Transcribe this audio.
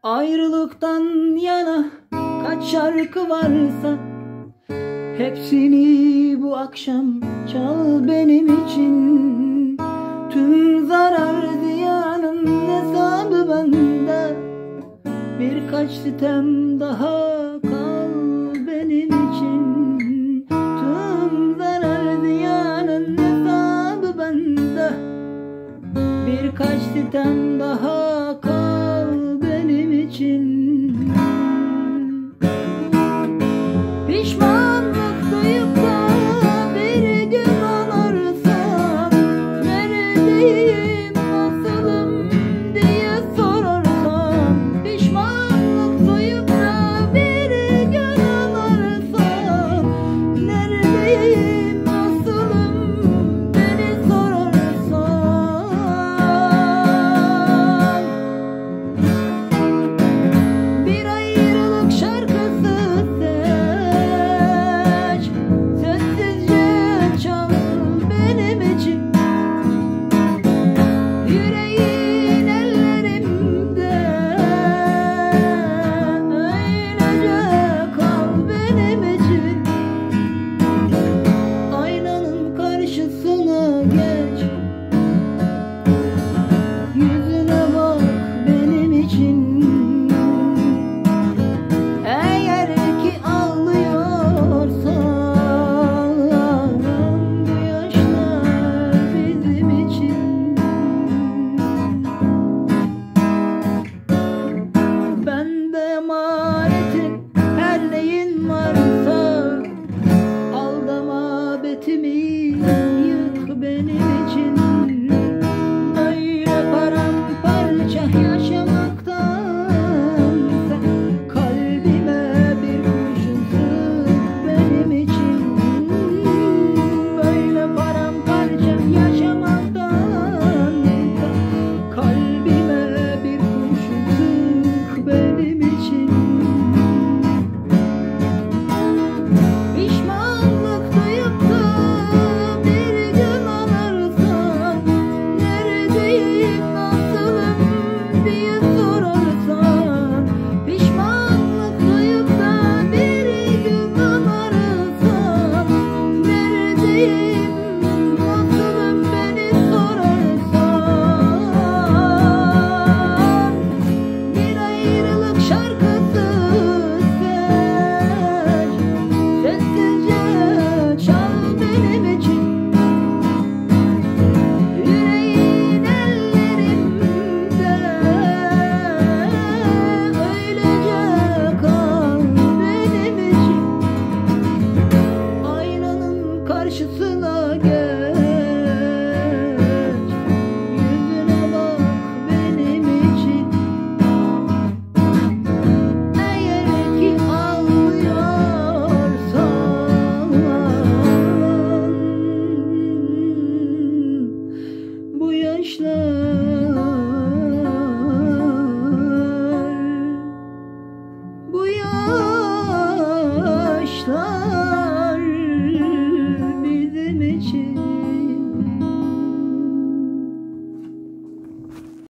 Ayrılıktan yana kaç şarkı varsa hepsini bu akşam çal benim için. Tüm zarar ziyanın hesabı bende. Birkaç sitem daha kal benim için. Tüm zarar ziyanın hesabı bende. Birkaç sitem daha kal benim için. Pişmanlık duyup da bir gün anarsam, neredeyim, nasılım diye sorarsam. Pişmanlık duyup da bir gün anarsam, neredeyim, nasılım beni sorarsan. Bir ayrılık şarkısı seç, sessizce çal benim için. Yüreğin ellerimde, öylece kal benim için. Aynanın karşısına geç, yüzüne bak benim için. Eğer ki ağlıyorsan, bu yaşlar bizim için. Bende emanetin her neyin varsa, aldama betimi yık benim için. Öyle paramparça yaşamaktansa, kalbime bir kurşun sık benim için. Böyle paramparça yaşamaktansa, kalbime bir kurşun sık benim için. Pişmanlık duyup da bir gün anarsam, neredeyim, nasılım diye sorarsan. Pişmanlık duyup da bir gün anarsam, neredeyim, nasılım beni sorarsan. Bir ayrılık şarkısı seç, sessizce çal benim için. Yüreğin ellerimde, öylece kal benim için. Aynanın karşısına geç,